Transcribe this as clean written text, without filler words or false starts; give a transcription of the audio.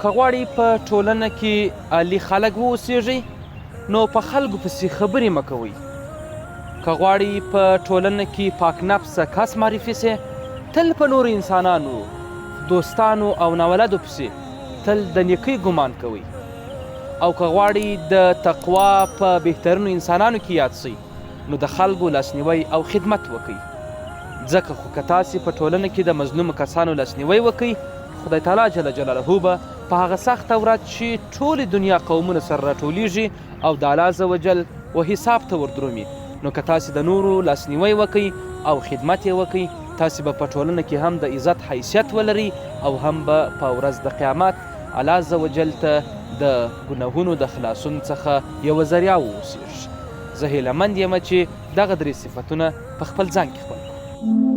که غواړئ په ټولنه کې عالي خلک واوسیږئ نو په خلکو پسې خبرې مه کوئ. که غواړئ په ټولنه کې پاک نفسه کس معرفي سئ تل په نورو انسانانو، دوستانو او ناولدو پسې تل د نیکۍ ګمان کوئ. او که غواړئ د تقوا په بهترینو انسانانو کې یاد سئ نو د خلکو لاسنیوی او خدمت وکئ. ځکه خو که تاسې په ټولنه کې د مظلومو کسانو لاسنیوی وکئ، خدای تعالی جل جلاله به په هغه سخته ورځ چې ټولې دنیا قومونه سره راټولیږي او د الله عز وجل و حساب ته وردرومي، نو که تاسې د نورو لاسنیوی وکئ او خدمت یې وکئ، تاسې به په ټولنه کې هم د عزت حیثیت ولرئ او هم به په ورځ د قیامت الله عز وجل ته د ګناهونو د خلاصون څخه یوه ذریعه واوسیږي. زه هیله مند یم چې دغه درې صفتونه په خپل ځان کې خپل کړو.